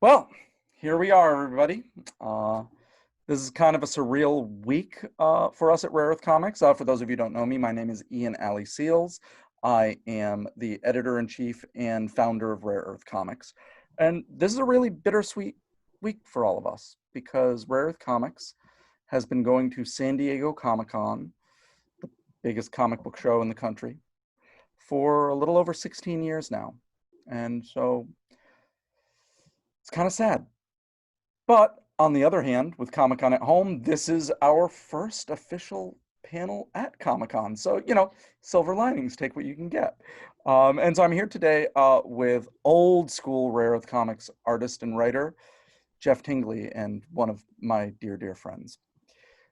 Well, here we are, everybody. Uh, this is kind of a surreal week for us at Rare Earth Comics. For those of you who don't know me, my name is Ian Alley Seals. I am the editor-in-chief and founder of Rare Earth Comics. And this is a really bittersweet week for all of us because Rare Earth Comics has been going to San Diego Comic-Con, the biggest comic book show in the country, for a little over 16 years now. And so it's kind of sad. But on the other hand, with Comic-Con at home, this is our first official panel at Comic-Con. So, silver linings, take what you can get. And so I'm here today with old school Rare Earth Comics artist and writer, Jeff Tingley, and one of my dear, dear friends.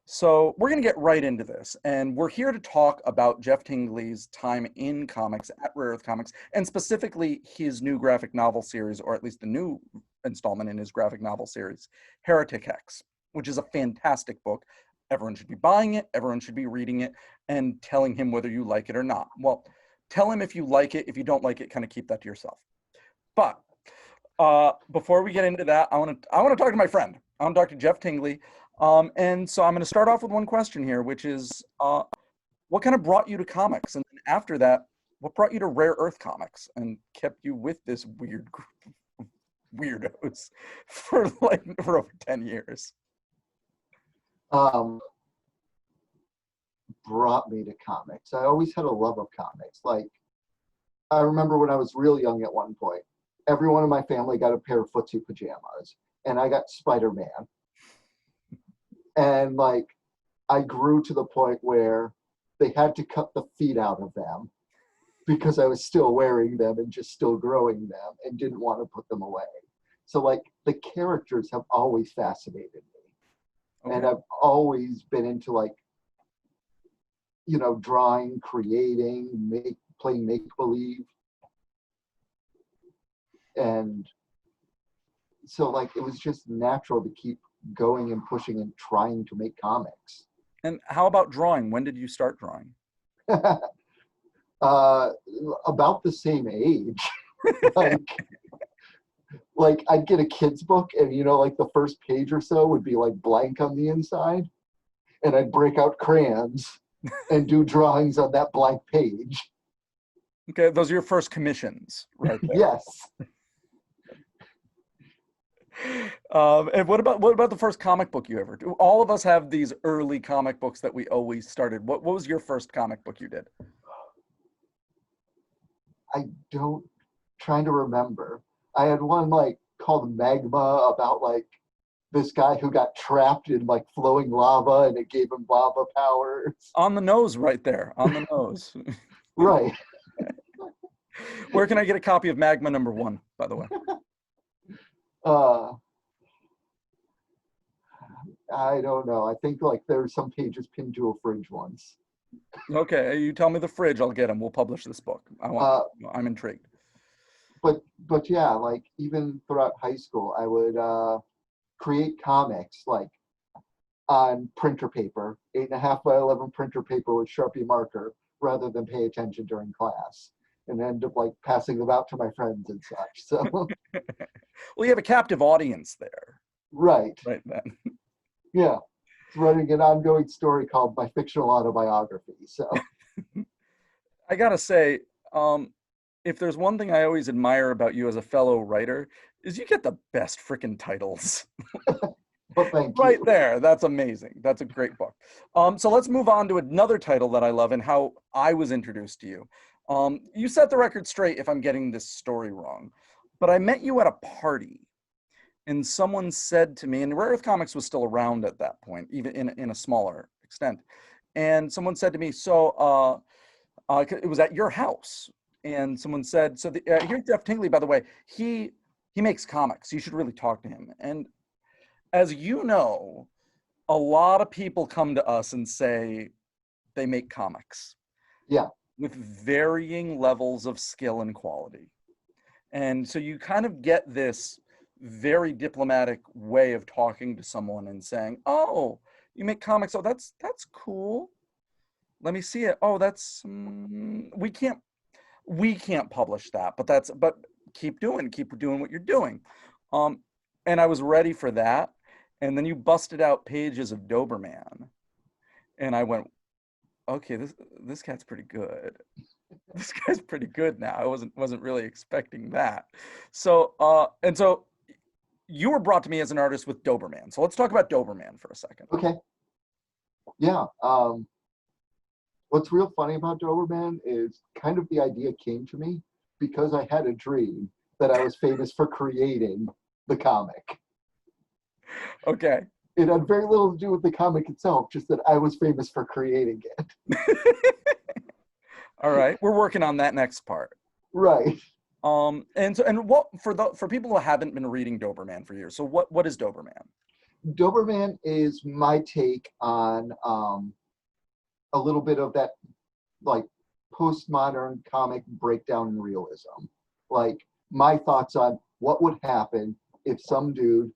So we're going to get right into this. And we're here to talk about Jeff Tingley's time in comics at Rare Earth Comics, and specifically his new graphic novel series, or at least the new installment in his graphic novel series, Heretic X, which is a fantastic book. Everyone should be buying it. Everyone should be reading it and telling him whether you like it or not. Well, tell him if you like it. If you don't like it, kind of keep that to yourself. But before we get into that, I want to talk to my friend. I want to talk to Jeff Tingley. And so I'm going to start off with one question here, which is, what kind of brought you to comics? And then after that, what brought you to Rare Earth Comics and kept you with this weird group of weirdos for over 10 years? Brought me to comics. I always had a love of comics. Like, I remember when I was real young at one point, everyone in my family got a pair of footsie pajamas, and I got Spider-Man. And like, I grew to the point where they had to cut the feet out of them because I was still wearing them and just still growing them and didn't want to put them away. So like, the characters have always fascinated me. Okay. And I've always been into like, drawing, creating, playing make-believe. And so like, it was just natural to keep going and pushing and trying to make comics. And how about drawing? When did you start drawing? About the same age. like I'd get a kid's book and like the first page or so would be like blank on the inside, and I'd break out crayons and do drawings on that blank page. Okay, those are your first commissions, right there. Yes. And what about the first comic book you ever do? All of us have these early comic books that we always started. What was your first comic book you did? Trying to remember. I had one like called Magma about like this guy who got trapped in like flowing lava and it gave him lava powers. On the nose right there, on the nose. Right. Where can I get a copy of Magma #1, by the way? I don't know. I think like there's some pages pinned to a fridge once. Okay, you tell me the fridge, I'll get them. We'll publish this book. I'm intrigued. But yeah, like even throughout high school, I would create comics like on printer paper, 8.5 by 11 printer paper with Sharpie marker, rather than pay attention during class, and end up like passing them out to my friends and such. So, well, you have a captive audience there. Right. Right then. Yeah, it's running an ongoing story called My Fictional Autobiography. So, I gotta say, if there's one thing I always admire about you as a fellow writer, is you get the best freaking titles. But thank you. Right there, that's amazing. That's a great book. So let's move on to another title that I love and how I was introduced to you. You set the record straight if I'm getting this story wrong, but I met you at a party. And someone said to me, and Rare Earth Comics was still around at that point, even in a smaller extent. And someone said to me, so it was at your house. And someone said, so here's Jeff Tingley, by the way, he makes comics. You should really talk to him. And as you know, a lot of people come to us and say they make comics. Yeah. With varying levels of skill and quality. And so you kind of get this very diplomatic way of talking to someone and saying, oh, you make comics. Oh, that's cool. Let me see it. Oh, that's, we can't publish that, but keep doing what you're doing. and I was ready for that. And then you busted out pages of Doberman, and I went, okay, this cat's pretty good. This guy's pretty good now. I wasn't really expecting that. So and so you were brought to me as an artist with Doberman. So let's talk about Doberman for a second. Okay. Yeah. What's real funny about Doberman is kind of the idea came to me because I had a dream that I was famous for creating the comic. Okay. It had very little to do with the comic itself, just that I was famous for creating it. All right. We're working on that next part. Right. And what for people who haven't been reading Doberman for years. So what is Doberman? Doberman is my take on a little bit of that like postmodern comic breakdown and realism. Like my thoughts on what would happen if some dude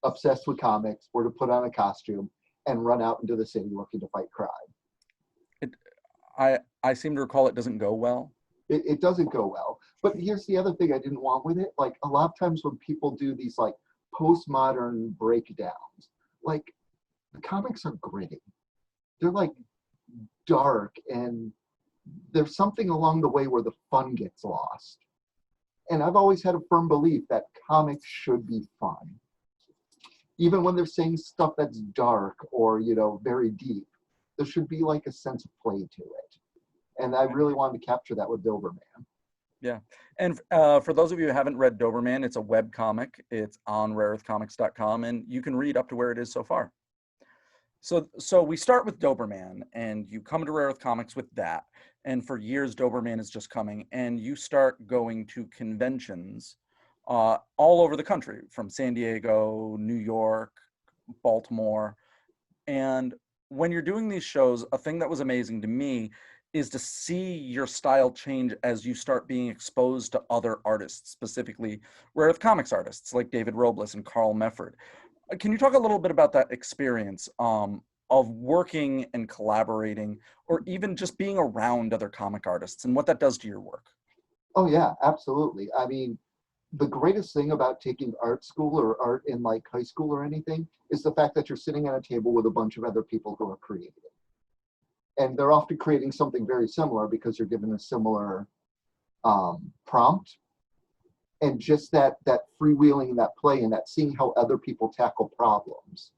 obsessed with comics were to put on a costume and run out into the city looking to fight crime. I seem to recall it doesn't go well. It doesn't go well. But here's the other thing I didn't want with it. Like a lot of times when people do these like postmodern breakdowns, like the comics are gritty. They're like dark, and there's something along the way where the fun gets lost. And I've always had a firm belief that comics should be fun. Even when they're saying stuff that's dark or, very deep, there should be like a sense of play to it. And I really wanted to capture that with Doberman. Yeah. And for those of you who haven't read Doberman, it's a web comic. It's on rareearthcomics.com, and you can read up to where it is so far. So we start with Doberman, and you come to Rare Earth Comics with that. And for years, Doberman is just coming, and you start going to conventions all over the country, from San Diego, New York, Baltimore. And when you're doing these shows, a thing that was amazing to me is to see your style change as you start being exposed to other artists, specifically Rare Earth Comics artists like David Robles and Carl Mefford. Can you talk a little bit about that experience of working and collaborating, or even just being around other comic artists and what that does to your work? Oh yeah, absolutely. I mean, the greatest thing about taking art school or art in like high school or anything is the fact that you're sitting at a table with a bunch of other people who are creating. And they're often creating something very similar because you're given a similar prompt. And just that freewheeling, that play, and that seeing how other people tackle problems.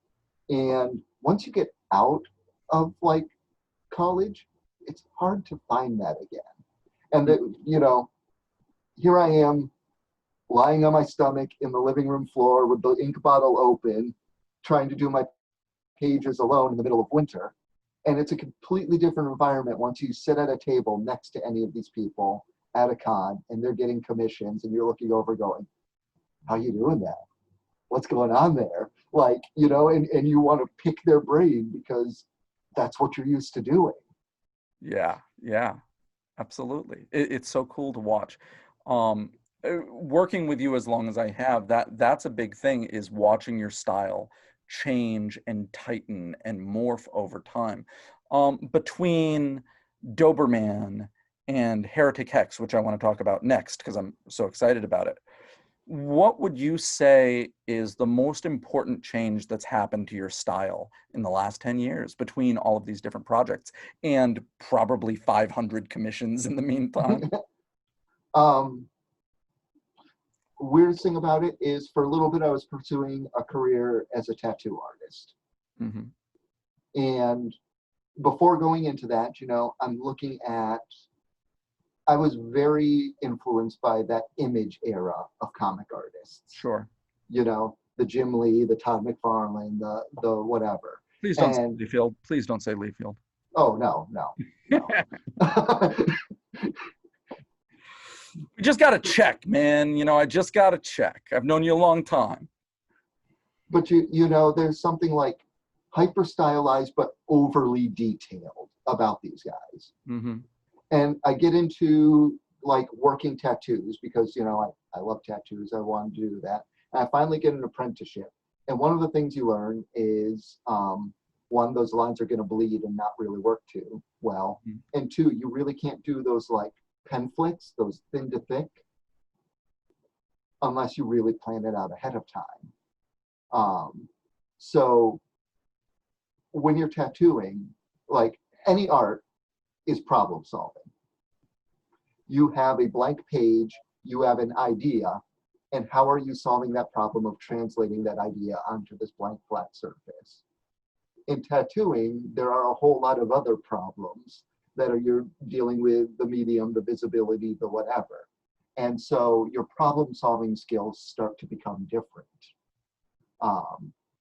And once you get out of like college, it's hard to find that again. And that, here I am lying on my stomach in the living room floor with the ink bottle open, trying to do my pages alone in the middle of winter. And it's a completely different environment once you sit at a table next to any of these people at a con, and they're getting commissions, and you're looking over going, how you doing that? What's going on there? Like, and you want to pick their brain because that's what you're used to doing. Yeah, absolutely. It's so cool to watch. Working with you as long as I have, that's a big thing, is watching your style change and tighten and morph over time. Between Doberman and Heretic Hex, which I want to talk about next because I'm so excited about it, what would you say is the most important change that's happened to your style in the last 10 years between all of these different projects and probably 500 commissions in the meantime? Weirdest thing about it is for a little bit I was pursuing a career as a tattoo artist. Mm-hmm. And before going into that, I'm looking at, I was very influenced by that Image era of comic artists. Sure. The Jim Lee, the Todd McFarlane, the whatever. Please don't say Leafield. Please don't say Leafield. Oh, no. We just got to check, man. I just got to check. I've known you a long time. But there's something like hyper stylized but overly detailed about these guys. Mm-hmm. And I get into like working tattoos because, I love tattoos. I want to do that. And I finally get an apprenticeship. And one of the things you learn is, one, those lines are going to bleed and not really work too well. Mm-hmm. And two, you really can't do those like pen flicks, those thin to thick, unless you really plan it out ahead of time. Um, so when you're tattooing, like any art is problem solving. You have a blank page, you have an idea, and how are you solving that problem of translating that idea onto this blank flat surface? In tattooing, there are a whole lot of other problems that are you're dealing with the medium, the visibility, the whatever. And so your problem solving skills start to become different.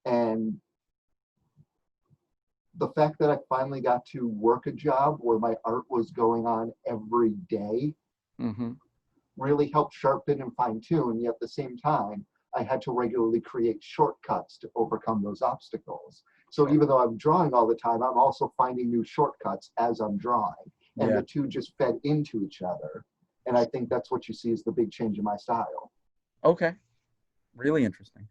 And the fact that I finally got to work a job where my art was going on every day really helped sharpen and fine tune. Yet at the same time, I had to regularly create shortcuts to overcome those obstacles. So even though I'm drawing all the time, I'm also finding new shortcuts as I'm drawing. And the two just fed into each other. And I think that's what you see is the big change in my style. Okay. Really interesting.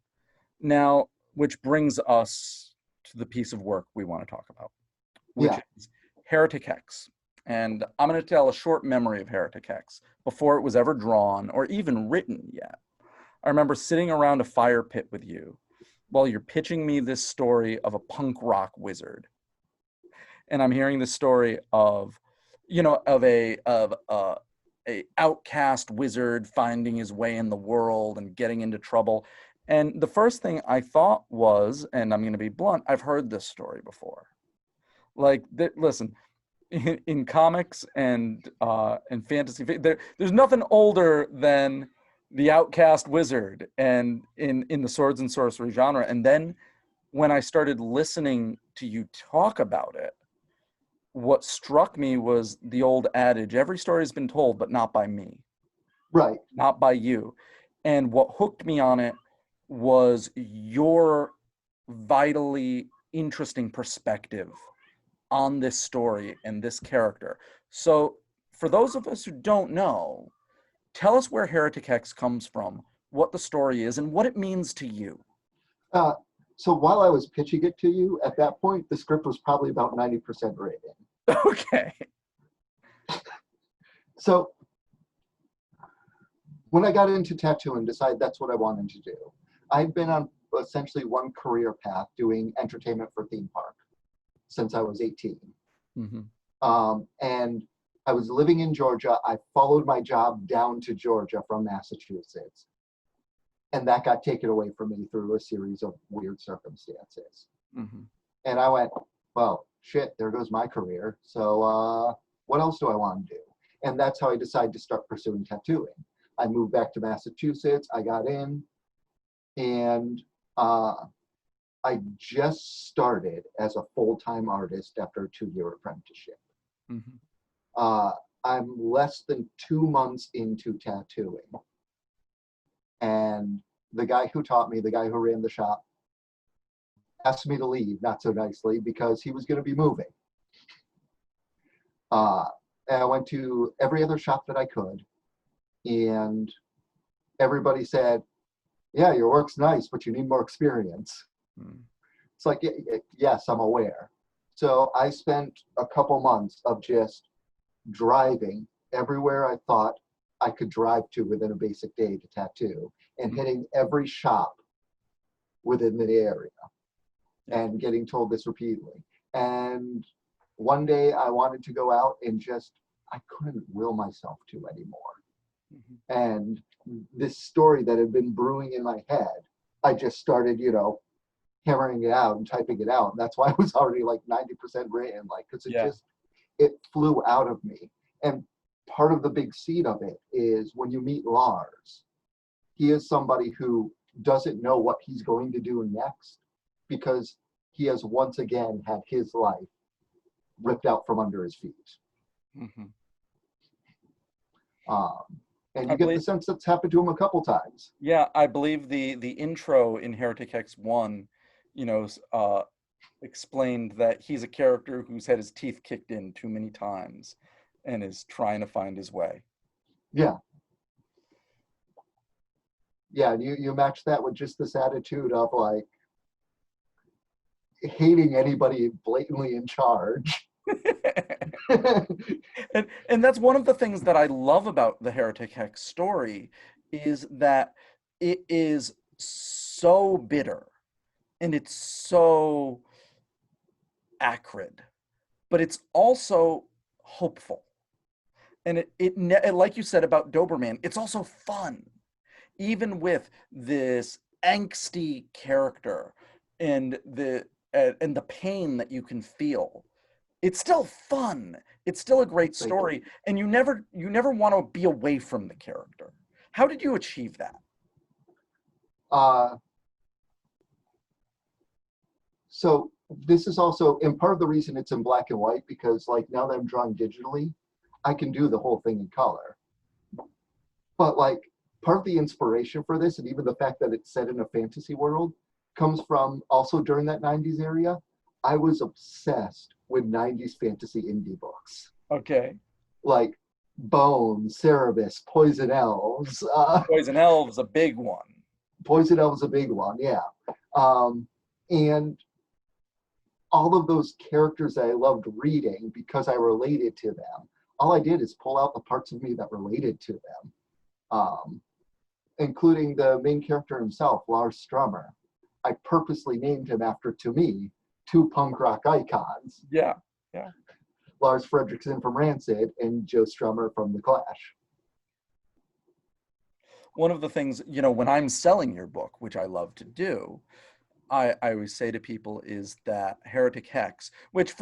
Now, which brings us to the piece of work we want to talk about, which is Heretic Hex. And I'm going to tell a short memory of Heretic Hex before it was ever drawn or even written yet. I remember sitting around a fire pit with you while you're pitching me this story of a punk rock wizard. And I'm hearing the story of, you know, of a outcast wizard finding his way in the world and getting into trouble. And the first thing I thought was, and I'm going to be blunt, I've heard this story before. Like, listen, in comics and fantasy, there's nothing older than the outcast wizard and in the swords and sorcery genre. And then when I started listening to you talk about it, what struck me was the old adage, every story has been told, but not by me. Right. Not by you. And what hooked me on it was your vitally interesting perspective on this story and this character. So for those of us who don't know, tell us where Heretic Hex comes from, what the story is, and what it means to you. So while I was pitching it to you, at that point, the script was probably about 90% written. Okay. So when I got into tattoo and decided that's what I wanted to do, I'd been on essentially one career path doing entertainment for theme park since I was 18. And I was living in Georgia. I followed my job down to Georgia from Massachusetts. And that got taken away from me through a series of weird circumstances. And I went, well, shit, there goes my career. So what else do I want to do? And that's how I decided to start pursuing tattooing. I moved back to Massachusetts. I got in, and I just started as a full-time artist after a 2-year apprenticeship. I'm less than 2 months into tattooing. And the guy who taught me, the guy who ran the shop, asked me to leave, not so nicely, because he was going to be moving. And I went to every other shop that I could, and everybody said, yeah, your work's nice, but you need more experience. It's like, yes, I'm aware. So I spent a couple months of just driving everywhere I thought I could drive to within a basic day to tattoo, and hitting every shop within the area and getting told this repeatedly. And one day I wanted to go out and just, I couldn't will myself to anymore. And this story that had been brewing in my head, I just started, you know, hammering it out and typing it out. And that's why it was already like 90% written, like, because it just, it flew out of me. And part of the big seed of it is when you meet Lars, he is somebody who doesn't know what he's going to do next, because he has once again had his life ripped out from under his feet. And you get the sense that's happened to him a couple times. Yeah, I believe the intro in Heretic Hex 1, you know, explained that he's a character who's had his teeth kicked in too many times and is trying to find his way. Yeah. Yeah, and you match that with just this attitude of like hating anybody blatantly in charge. and that's one of the things that I love about the Heretic Hex story, is that it is so bitter and it's so acrid, but it's also hopeful. And like you said about Doberman, it's also fun, even with this angsty character and the pain that you can feel. It's still fun. It's still a great Thank you. story, and you never want to be away from the character. How did you achieve that? Uh, so this is also, and part of the reason it's in black and white, because like now that I'm drawing digitally, I can do the whole thing in color. But like part of the inspiration for this, and even the fact that it's set in a fantasy world, comes from also during that 90s area. I was obsessed with 90s fantasy indie books. Okay. Like Bone, Cerebus, Poison Elves. Poison Elves, a big one. Poison Elves, a big one, yeah. And all of those characters that I loved reading because I related to them, all I did is pull out the parts of me that related to them, including the main character himself, Lars Strummer. I purposely named him after, to me, two punk rock icons. Yeah, yeah. Lars Fredriksson from Rancid and Joe Strummer from The Clash. One of the things, when I'm selling your book, which I love to do, I always say to people is that Heretic Hex, which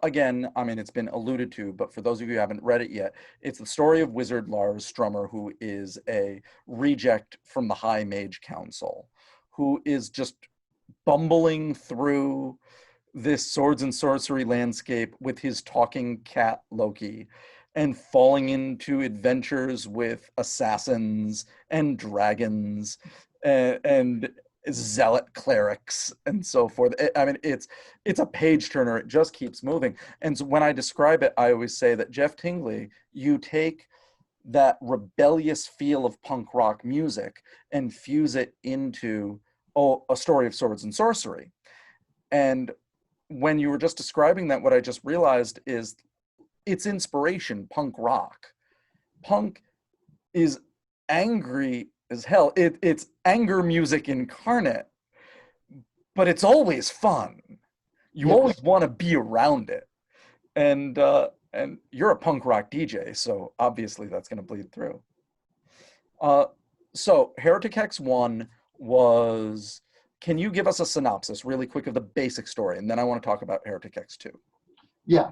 again, I mean, it's been alluded to, but for those of you who haven't read it yet, it's the story of wizard Lars Strummer, who is a reject from the High Mage Council, who is just bumbling through this swords and sorcery landscape with his talking cat Loki, and falling into adventures with assassins and dragons and zealot clerics and so forth. I mean, it's a page turner. It just keeps moving. And so when I describe it, I always say that Jeff Tingley, you take that rebellious feel of punk rock music and fuse it into a story of swords and sorcery. And when you were just describing that, what I just realized is its inspiration, punk rock. Punk is angry as hell. It's anger music incarnate, but it's always fun. You Yes. always want to be around it. And you're a punk rock DJ, so obviously that's going to bleed through. So Heretic Hex 1 was, can you give us a synopsis really quick of the basic story? And then I want to talk about Heretic X 2. Yeah.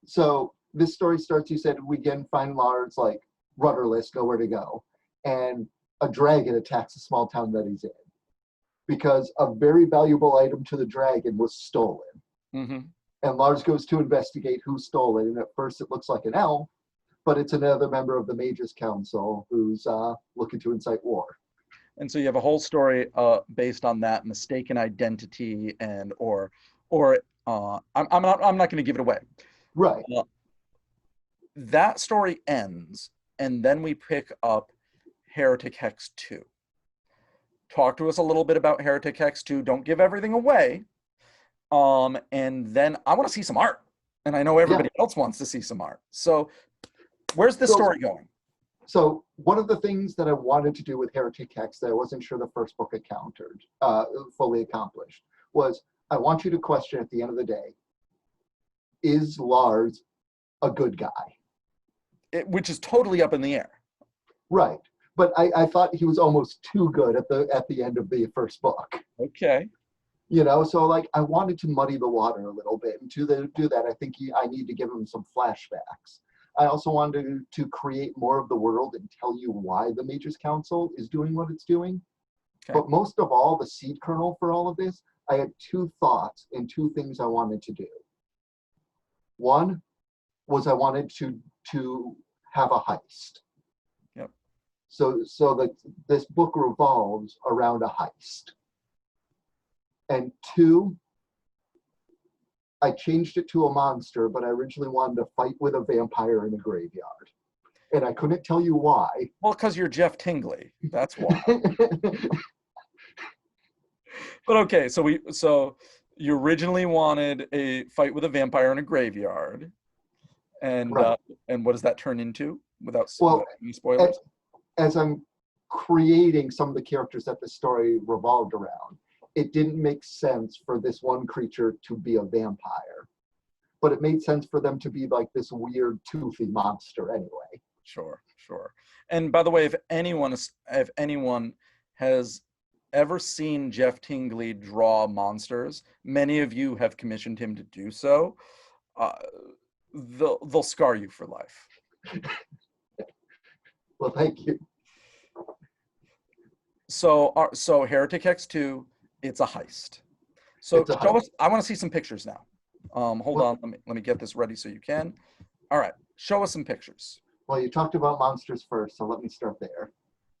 So this story starts, you said, we again find Lars like rudderless, nowhere to go. And a dragon attacks a small town that he's in because a very valuable item to the dragon was stolen. Mm-hmm. And Lars goes to investigate who stole it. And at first it looks like an elf, but it's another member of the Mages Council who's looking to incite war. And so you have a whole story based on that mistaken identity I'm not going to give it away. Right. That story ends, and then we pick up Heretic Hex 2. Talk to us a little bit about Heretic Hex 2. Don't give everything away. And then I want to see some art. And I know everybody else wants to see some art. So where's this story going? So one of the things that I wanted to do with Heretic Hex that I wasn't sure the first book encountered, fully accomplished, was I want you to question at the end of the day, is Lars a good guy? Which is totally up in the air. Right. But I thought he was almost too good at the end of the first book. Okay. So like I wanted to muddy the water a little bit. And to do that, I think I need to give him some flashbacks. I also wanted to create more of the world and tell you why the Mages Council is doing what it's doing. Okay. But most of all, the seed kernel for all of this, I had two thoughts and two things I wanted to do. One was I wanted to have a heist. Yep. So that this book revolves around a heist. And two, I changed it to a monster, but I originally wanted to fight with a vampire in a graveyard. And I couldn't tell you why. Well, because you're Jeff Tingley. That's why. But okay, so you originally wanted a fight with a vampire in a graveyard. And right. And what does that turn into without any spoilers? As I'm creating some of the characters that the story revolved around, it didn't make sense for this one creature to be a vampire, but it made sense for them to be like this weird toothy monster anyway. Sure, sure. And by the way, if anyone has ever seen Jeff Tingley draw monsters, many of you have commissioned him to do so. Uh, they'll scar you for life. Well, thank you. So Heretic Hex 2, it's a heist. So It's a show heist. us. I want to see some pictures now. Hold on. Let me get this ready so you can. All right. Show us some pictures. Well, you talked about monsters first, so let me start there.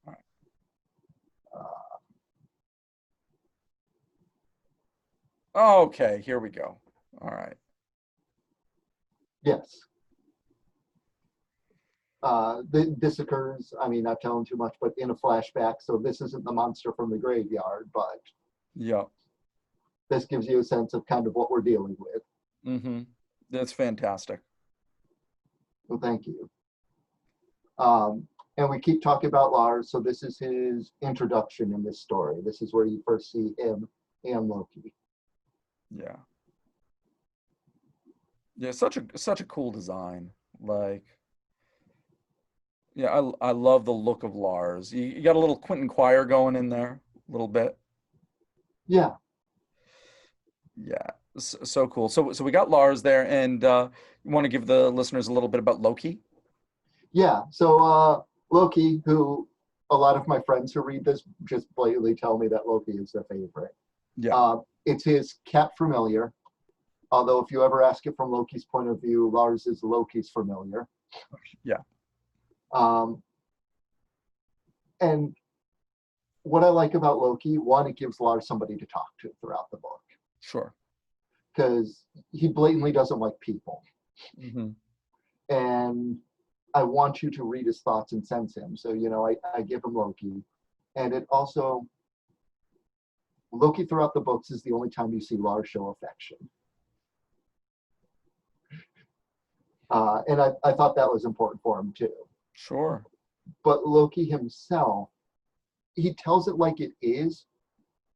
All right. Okay. Here we go. All right. Yes. This occurs, I mean, not telling too much, but in a flashback. So this isn't the monster from the graveyard, but Yeah. this gives you a sense of kind of what we're dealing with. Mm-hmm. That's fantastic. Well, thank you. And we keep talking about Lars, so this is his introduction in this story. This is where you first see him and Loki. Yeah. Yeah, such a cool design. Like, yeah, I love the look of Lars. You got a little Quentin Quire going in there, a little bit. Yeah, Yeah, so cool. So we got Lars there, and you want to give the listeners a little bit about Loki? yeah. So Loki, who a lot of my friends who read this just blatantly tell me that Loki is their favorite. Yeah, It's his cat familiar. Although if you ever ask it from Loki's point of view, Lars is Loki's familiar. yeah, And what I like about Loki, one, it gives Lars somebody to talk to throughout the book sure. because he blatantly doesn't like people. Hmm. And I want you to read his thoughts and sense him. So, I give him Loki. And it also, Loki throughout the books is the only time you see Lars show affection. And I thought that was important for him too. Sure. But Loki himself, he tells it like it is.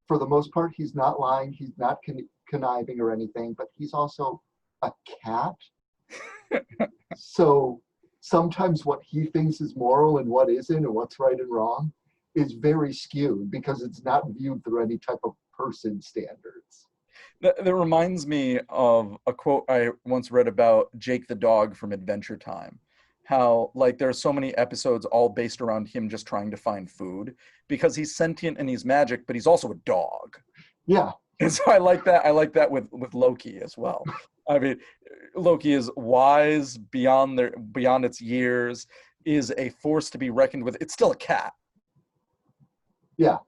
For the most part, he's not lying. He's not conniving or anything, but he's also a cat. So sometimes what he thinks is moral and what isn't and what's right and wrong is very skewed because it's not viewed through any type of person standards. That reminds me of a quote I once read about Jake the dog from Adventure Time. How, like, there are so many episodes all based around him just trying to find food because he's sentient and he's magic, but he's also a dog. Yeah. And so I like that. I like that with Loki as well. I mean, Loki is wise beyond its years, is a force to be reckoned with. It's still a cat. Yeah.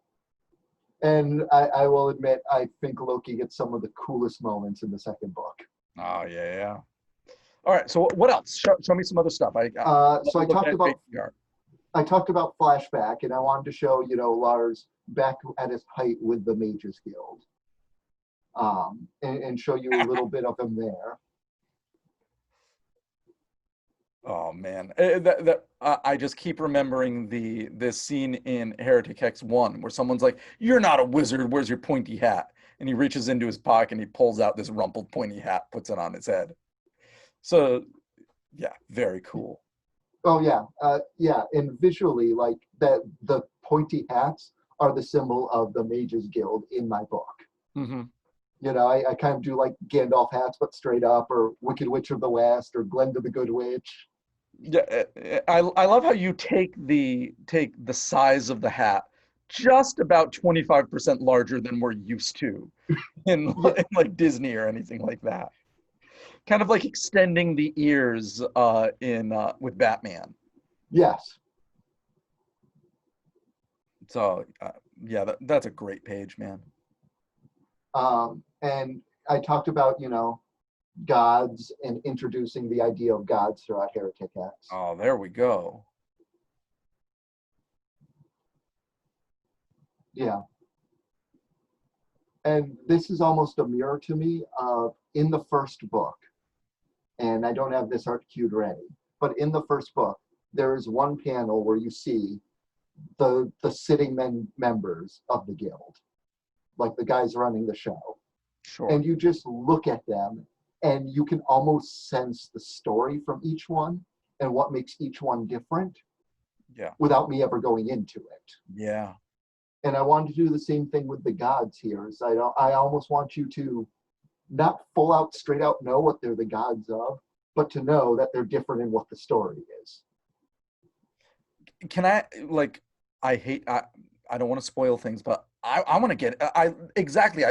And I will admit, I think Loki gets some of the coolest moments in the second book. Oh yeah, yeah. All right. So what else? Show me some other stuff. So I talked about flashback, and I wanted to show Lars back at his height with the Mages Guild, and show you a little bit of him there. Oh man, I just keep remembering this scene in Heretic Hex 1 where someone's like, "You're not a wizard. Where's your pointy hat?" And he reaches into his pocket and he pulls out this rumpled pointy hat, puts it on his head. So, yeah, very cool. Oh yeah, and visually, like that, the pointy hats are the symbol of the Mages Guild in my book. Mm-hmm. I kind of do like Gandalf hats, but straight up, or Wicked Witch of the West, or Glenda the Good Witch. Yeah, I love how you take the size of the hat just about 25% larger than we're used to in, in like Disney or anything like that. Kind of like extending the ears in with Batman. Yes. So yeah, that's a great page, man. And I talked about gods and introducing the idea of gods throughout Heretic X. Oh, there we go. Yeah. And this is almost a mirror to me of in the first book, and I don't have this art cued ready, but in the first book, there is one panel where you see the sitting members of the guild. like the guys running the show. Sure. And you just look at them and you can almost sense the story from each one and what makes each one different. Yeah. Without me ever going into it. Yeah. And I wanted to do the same thing with the gods here. Is I almost want you to not full out, straight out know what they're the gods of, but to know that they're different in what the story is. Can I, like, I don't want to spoil things, but I want to get, I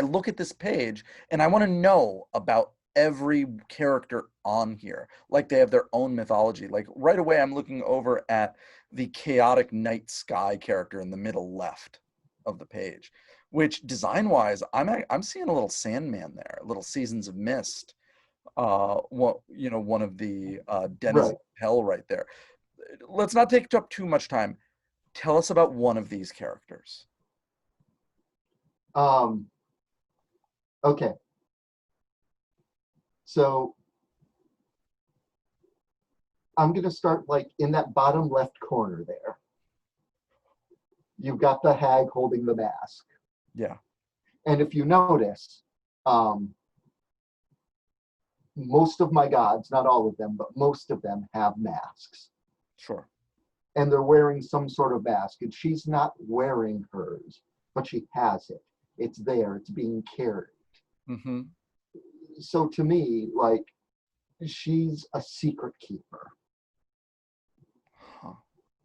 look at this page and I want to know about every character on here. Like they have their own mythology. Like right away, I'm looking over at the chaotic night sky character in the middle left of the page, which design-wise, I'm seeing a little Sandman there, a little Seasons of Mist. One of the denizens of hell right there. Let's not take up too much time. Tell us about one of these characters. Okay. So I'm going to start like in that bottom left corner there. You've got the hag holding the mask. Yeah. And if you notice, most of my gods, not all of them, but most of them have masks. Sure. And they're wearing some sort of mask. And she's not wearing hers, but she has it. It's there. It's being carried. Mm-hmm. So to me, like, she's a secret keeper. Huh.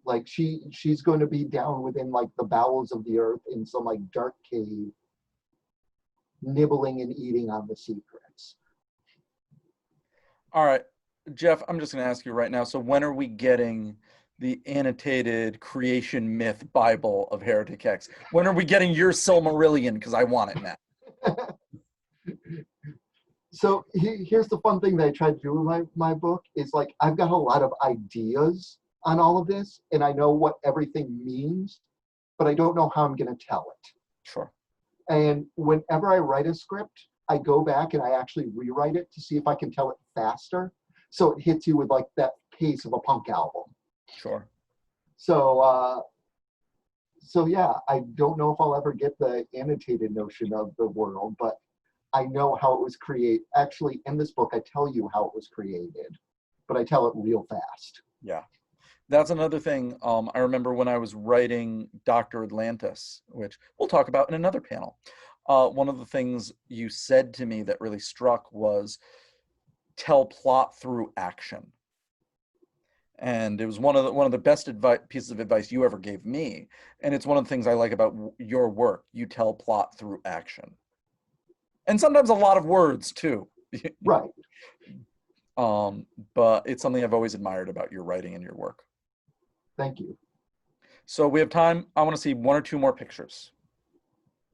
Like she's going to be down within like the bowels of the earth in some like dark cave, nibbling and eating on the secrets. All right, Jeff, I'm just going to ask you right now. So when are we getting the annotated creation myth Bible of Heretic X? When are we getting your Silmarillion? Because I want it now. So here's the fun thing that I tried to do with my book is like I've got a lot of ideas on all of this and I know what everything means, but I don't know how I'm going to tell it. Sure. And whenever I write a script, I go back and I actually rewrite it to see if I can tell it faster. So it hits you with like that pace of a punk album. Sure. So yeah, I don't know if I'll ever get the annotated notion of the world, but I know how it was created. Actually, in this book, I tell you how it was created, but I tell it real fast. Yeah. That's another thing. I remember when I was writing Dr. Atlantis, which we'll talk about in another panel. One of the things you said to me that really struck was tell plot through action. And it was one of the best pieces of advice you ever gave me. And it's one of the things I like about your work. You tell plot through action. And sometimes a lot of words too. Right. But it's something I've always admired about your writing and your work. Thank you. So we have time. I want to see one or two more pictures.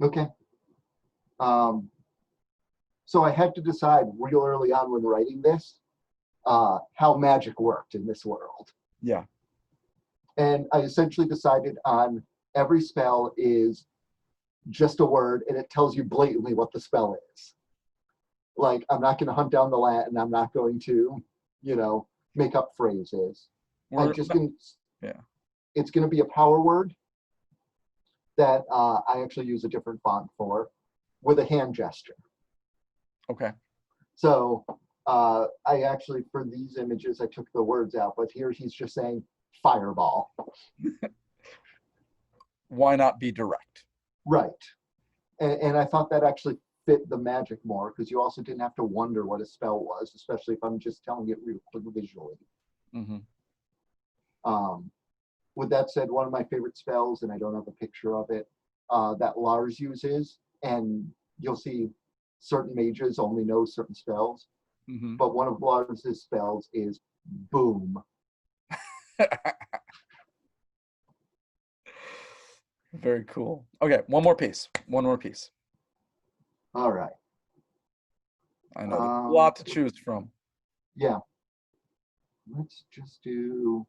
Okay. So I had to decide real early on when writing this, how magic worked in this world. Yeah. And I essentially decided on every spell is just a word and it tells you blatantly what the spell is. Like, I'm not going to hunt down the Latin. I'm not going to, make up phrases. It's going to be a power word that I actually use a different font for with a hand gesture. Okay. So I actually, for these images, I took the words out, but here he's just saying fireball. Why not be direct? Right. And I thought that actually fit the magic more because you also didn't have to wonder what a spell was, especially if I'm just telling it real quick visually. Mm-hmm. With that said, one of my favorite spells, and I don't have a picture of it, that Lars uses, and you'll see certain mages only know certain spells, but one of Lars's spells is boom. Very cool. Okay, one more piece. All right. I know there's a lot to choose from. Yeah. Let's just do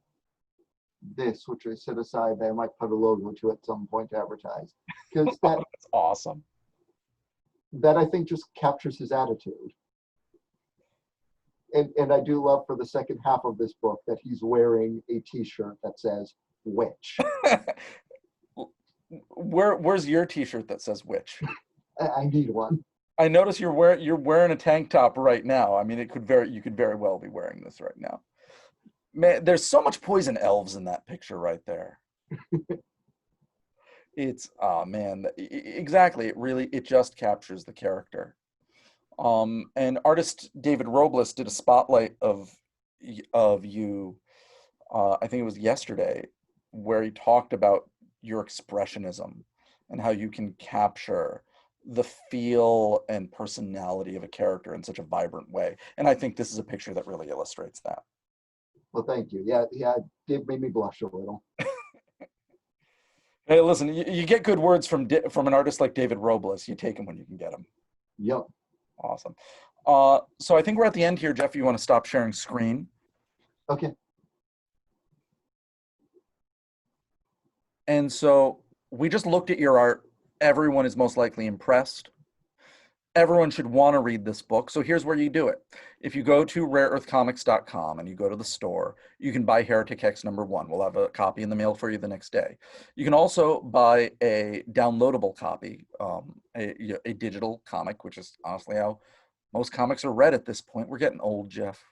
this, which I set aside that I might put a logo to at some point to advertise. Because that's awesome. That I think just captures his attitude. And I do love for the second half of this book that he's wearing a t-shirt that says witch. Where's your t-shirt that says witch? I need one. I notice you're wearing a tank top right now. I mean, you could very well be wearing this right now. Man, there's so much poison elves in that picture right there. It's oh man, exactly. It just captures the character. And artist David Robles did a spotlight of you. I think it was yesterday, where he talked about your expressionism and how you can capture the feel and personality of a character in such a vibrant way. And I think this is a picture that really illustrates that. Well, thank you. Yeah, yeah, it made me blush a little. Hey, listen, you get good words from an artist like David Robles. You take them when you can get them. Yep. Awesome. So I think we're at the end here, Jeff. You want to stop sharing screen? Okay. And so we just looked at your art. Everyone is most likely impressed. Everyone should want to read this book. So here's where you do it. If you go to rareearthcomics.com and you go to the store, you can buy Heretic Hex #1. We'll have a copy in the mail for you the next day. You can also buy a downloadable copy, a digital comic, which is honestly how most comics are read at this point. We're getting old, Jeff.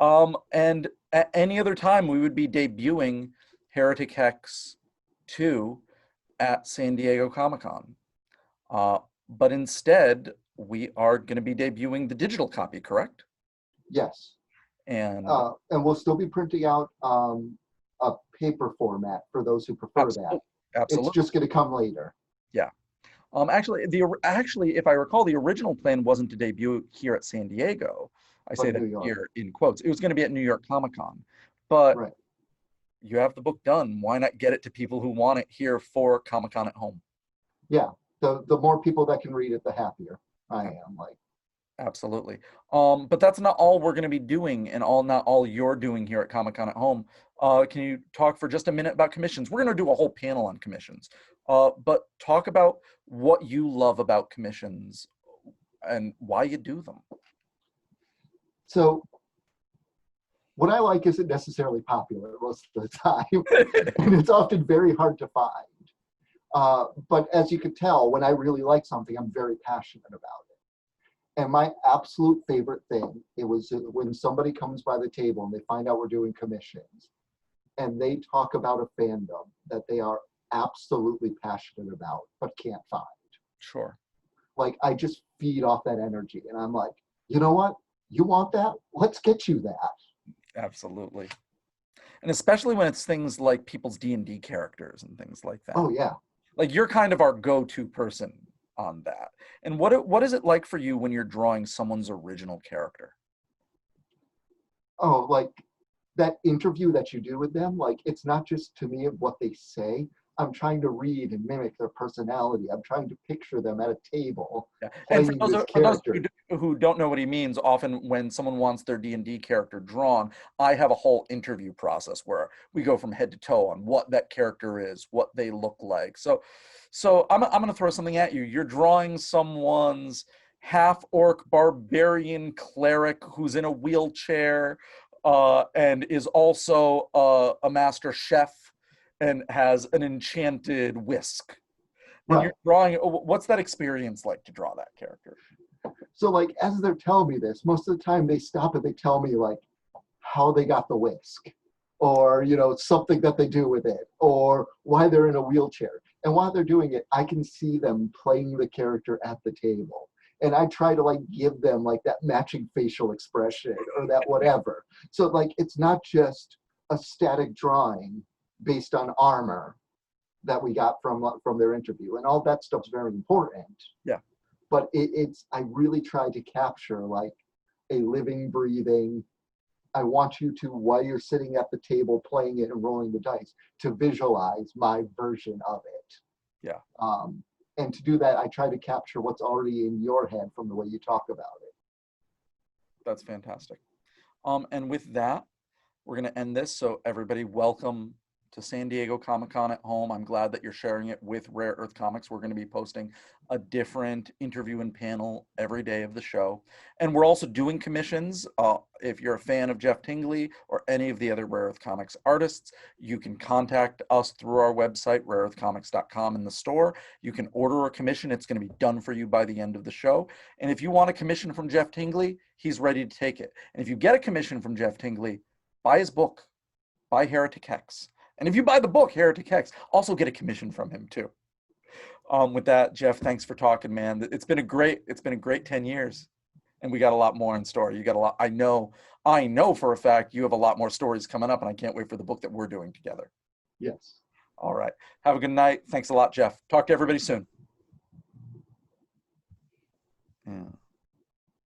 And at any other time, we would be debuting Heretic Hex 2 at San Diego Comic-Con. But instead, we are going to be debuting the digital copy, correct? Yes. And we'll still be printing out a paper format for those who prefer that. Absolutely. It's just going to come later. Yeah. Actually, if I recall, the original plan wasn't to debut here at San Diego. I say that here in quotes. It was going to be at New York Comic Con, but right. You have the book done. Why not get it to people who want it here for Comic Con at home? Yeah. The more people that can read it, the happier I am. Like. Absolutely. But that's not all we're going to be doing, and not all you're doing here at Comic Con at home. Can you talk for just a minute about commissions? We're going to do a whole panel on commissions, but talk about what you love about commissions and why you do them. So what I like isn't necessarily popular most of the time, and it's often very hard to find. But as you can tell, when I really like something, I'm very passionate about it. And my absolute favorite thing, it was when somebody comes by the table and they find out we're doing commissions, and they talk about a fandom that they are absolutely passionate about, but can't find. Sure. Like, I just feed off that energy, and I'm like, you know what? You want that? Let's get you that. Absolutely. And especially when it's things like people's D&D characters and things like that. Oh, yeah. Like, you're kind of our go-to person on that. And what is it like for you when you're drawing someone's original character? Oh, like that interview that you do with them, like, it's not just to me of what they say. I'm trying to read and mimic their personality. I'm trying to picture them at a table. Yeah. And for those who don't know what he means, often when someone wants their D&D character drawn, I have a whole interview process where we go from head to toe on what that character is, what they look like. So I'm going to throw something at you. You're drawing someone's half-orc barbarian cleric who's in a wheelchair and is also a master chef and has an enchanted whisk. And right. You're drawing, what's that experience like to draw that character? So, like, as they're telling me this, most of the time they stop and they tell me, like, how they got the whisk, or, you know, something that they do with it, or why they're in a wheelchair. And while they're doing it, I can see them playing the character at the table. And I try to, like, give them, like, that matching facial expression or that whatever. So, like, it's not just a static drawing based on armor that we got from their interview, and all that stuff's very important. Yeah. But I really tried to capture, like, a living, breathing. I want you to, while you're sitting at the table playing it and rolling the dice, to visualize my version of it. Yeah. And to do that, I try to capture what's already in your head from the way you talk about it. That's fantastic. And with that, we're going to end this. So everybody, welcome to San Diego Comic-Con at home. I'm glad that you're sharing it with Rare Earth Comics. We're going to be posting a different interview and panel every day of the show. And we're also doing commissions. If you're a fan of Jeff Tingley or any of the other Rare Earth Comics artists, you can contact us through our website, rareearthcomics.com, in the store. You can order a commission. It's going to be done for you by the end of the show. And if you want a commission from Jeff Tingley, he's ready to take it. And if you get a commission from Jeff Tingley, buy his book, buy Heretic Hex. And if you buy the book, Heretic Hex, also get a commission from him too. With that, Jeff, thanks for talking, man. It's been a great 10 years. And we got a lot more in store. You got a lot. I know for a fact you have a lot more stories coming up, and I can't wait for the book that we're doing together. Yes. All right. Have a good night. Thanks a lot, Jeff. Talk to everybody soon. Yeah.